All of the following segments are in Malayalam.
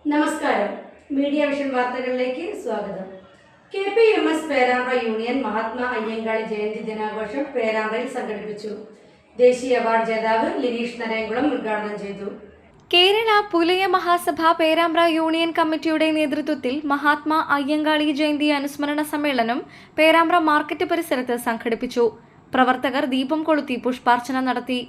നമസ്കാരം. മീഡിയ വിഷൻ വാർത്തകളിലേക്ക് സ്വാഗതം. KPMS പേരാമ്പ്ര യൂണിയൻ മഹാത്മാ അയ്യങ്കാളി ജയന്തി ദിനാഘോഷം പേരാമ്പ്രയിൽ സംഘടിപ്പിച്ചു. ദേശീയ അവാർഡ് ജേതാവ് ലിനീഷ് നരയംകുളം ഉദ്ഘാടനം ചെയ്തു. കേരള പുലയ മഹാസഭ പേരാമ്പ്ര യൂണിയൻ കമ്മിറ്റിയുടെ നേതൃത്വത്തിൽ മഹാത്മാ അയ്യങ്കാളി ജയന്തി അനുസ്മരണ സമ്മേളനം പേരാമ്പ്ര മാർക്കറ്റ് പരിസരത്ത് സംഘടിപ്പിച്ചു. പ്രവർത്തകർ ദീപം കൊളുത്തി പുഷ്പാർച്ചന നടത്തി.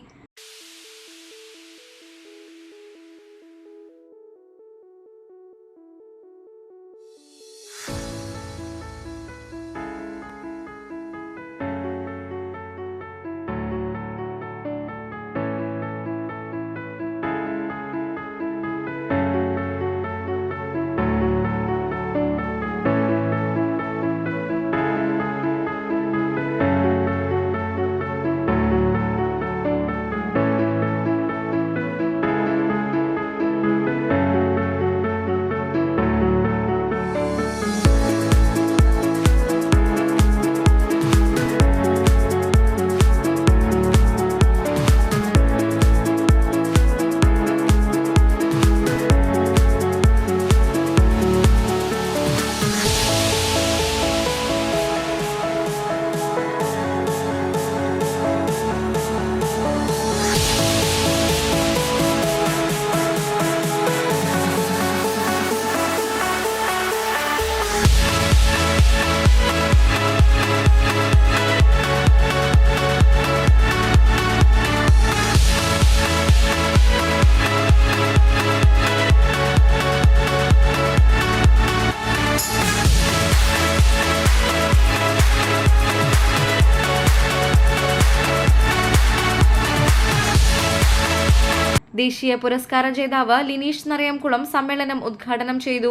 ദേശീയ പുരസ്കാര ജേതാവ് ലിനീഷ് നരയംകുളം സമ്മേളനം ഉദ്ഘാടനം ചെയ്തു.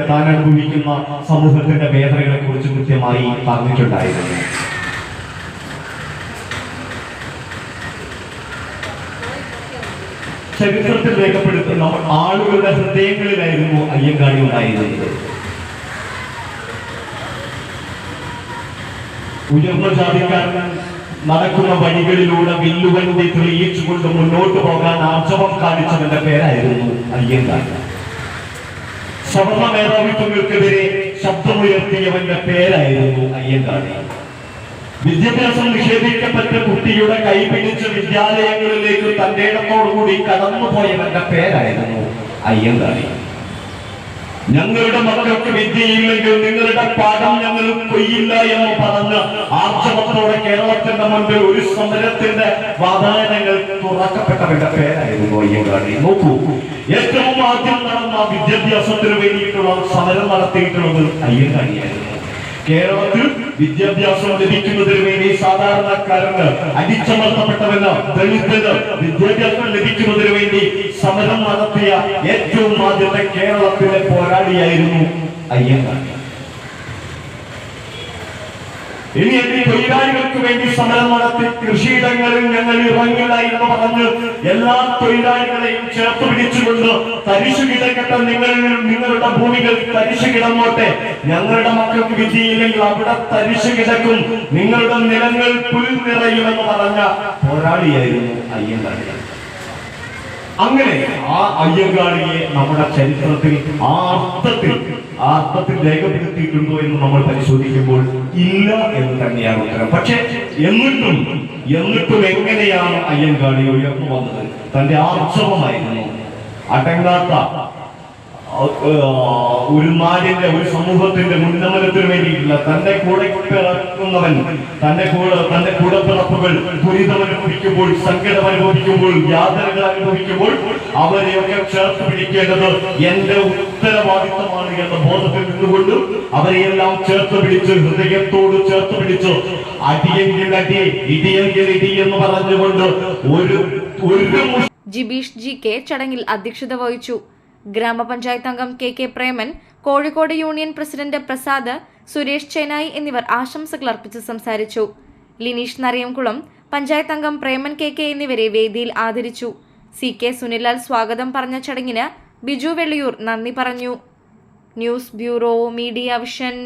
താൻ അനുഭവിക്കുന്ന സമൂഹത്തിന്റെ വേദനകളെ കുറിച്ച് കൃത്യമായി പറഞ്ഞിട്ടുണ്ടായിരുന്നു. ചരിത്രത്തിൽ രേഖപ്പെടുത്തുന്ന ആളുകളുടെ ഹൃദയങ്ങളിലായിരുന്നു അയ്യങ്കാളി ഉണ്ടായിരുന്നത്. ഉയർന്ന ജാതിക്കാരൻ നടക്കുന്ന വഴികളിലൂടെ വില്ലുവണ്ടി തെളിയിച്ചുകൊണ്ട് മുന്നോട്ട് പോകാൻ ആർജവം കാണിച്ചവന്റെ പേരായിരുന്നു അയ്യങ്കാളി. സവർണ മേധാവിത്വങ്ങൾക്കെതിരെ ശബ്ദമുയർത്തിയവന്റെ പേരായിരുന്നു അയ്യങ്കാളി. വിദ്യാഭ്യാസം നിഷേധിക്കപ്പെട്ട കുട്ടിയുടെ കൈ പിടിച്ച് വിദ്യാലയങ്ങളിലേക്ക് തന്റെ ഇടത്തോടുകൂടി കടന്നുപോയവന്റെ പേരായിരുന്നു അയ്യങ്കാളി. ഞങ്ങളുടെ മക്കൾക്ക് വിദ്യയില്ലെങ്കിൽ നിങ്ങളുടെ പാഠം ഞങ്ങൾ കൊയ്യില്ല എന്ന് പറഞ്ഞ് ആർജവത്തോടെ കേരളത്തിന്റെ മുൻപിൽ ഒരു സമരത്തിന്റെ വാതായനങ്ങൾ തുറക്കപ്പെട്ടവരുടെ പേരായിരുന്നു അയ്യങ്കാളി. നോക്കൂ, ഏറ്റവും ആദ്യം നടന്ന വിദ്യാഭ്യാസത്തിന് വേണ്ടിയിട്ടുള്ള സമരം നടത്തിയിട്ടുള്ളത് അയ്യങ്കാളിയായിരുന്നു. കേരളത്തിൽ വിദ്യാഭ്യാസം ലഭിക്കുന്നതിന് വേണ്ടി സാധാരണക്കാരന് അടിച്ചമർത്തപ്പെട്ടവന് ദളിതന് വിദ്യാഭ്യാസം ലഭിക്കുന്നതിന് വേണ്ടി സമരം നടത്തിയ ഏറ്റവും ആദ്യത്തെ കേരളത്തിലെ പോരാളിയായിരുന്നു അയ്യങ്കാളി. ഇനി തൊഴിലാളികൾക്ക് വേണ്ടി സമരം നടത്തി കൃഷിയിടങ്ങളിൽ ഞങ്ങൾ ഇറങ്ങില്ല എന്ന് പറഞ്ഞ് എല്ലാ തൊഴിലാളികളെയും ചേർത്ത് പിടിച്ചുകൊണ്ട് തരിശു കിടക്കട്ടെ, നിങ്ങളുടെ ഭൂമികൾ തരിശു കിടന്നോട്ടെ, ഞങ്ങളുടെ മക്കൾക്ക് വിദ്യയില്ലെങ്കിൽ അവിടെ തരിശു കിടക്കും, നിങ്ങളുടെ നിലങ്ങൾ പുൽ നിറയുമെന്ന് പറഞ്ഞ പോരാളിയായിരുന്നു അയ്യങ്കാളി. അങ്ങനെ ആ അയ്യങ്കാളിയെ നമ്മുടെ ചരിത്രത്തിൽ ആ അർത്ഥത്തിൽ രേഖപ്പെടുത്തിയിട്ടുണ്ടോ എന്ന് നമ്മൾ പരിശോധിക്കുമ്പോൾ ഇല്ല എന്ന് തന്നെയാണ് ഉത്തരം. പക്ഷെ എന്നിട്ടും എങ്ങനെയാണ് അയ്യങ്കാളി ഉയർന്നു വന്നത്? തന്റെ ആർജവമായിരുന്നു. അടങ്ങാത്ത ഒരു നാടിന്റെ ഒരു സമൂഹത്തിന്റെ ഉന്നമനത്തിന് വേണ്ടിയിട്ടില്ല. തന്റെ കൂടെ പിറക്കുന്നവൻ തന്റെ കൂടെ പിറപ്പുകൾ ദുരിതം അനുഭവിക്കുമ്പോൾ, സങ്കടം അനുഭവിക്കുമ്പോൾ, യാതനകൾ അനുഭവിക്കുമ്പോൾ അവരെയൊക്കെ ചേർത്ത് പിടിക്കേണ്ടത് എന്റെ ഉത്തരവാദിത്തമാണ് എന്ന ബോധത്തിൽ നിന്നുകൊണ്ട് അവരെയെല്ലാം ചേർത്ത് പിടിച്ച്, ഹൃദയത്തോട് ചേർത്ത് പിടിച്ച്, അടിയെങ്കിൽ അടി, ഇടിയെങ്കിൽ ഇടി എന്ന് പറഞ്ഞുകൊണ്ട് ഒരു ജിബീഷ് GK ചടങ്ങിൽ അധ്യക്ഷത വഹിച്ചു. ഗ്രാമപഞ്ചായത്ത് അംഗം KK Preman, Kozhikode union president Prasad, Suresh Chenayi എന്നിവർ ആശംസകൾ അർപ്പിച്ച് സംസാരിച്ചു. ലിനീഷ് നരയംകുളം, പഞ്ചായത്ത് അംഗം പ്രേമൻ KK എന്നിവരെ വേദിയിൽ ആദരിച്ചു. CK സുനിലാൽ സ്വാഗതം പറഞ്ഞ ചടങ്ങിന് ബിജു വെള്ളിയൂർ നന്ദി പറഞ്ഞു. News bureau, media vision.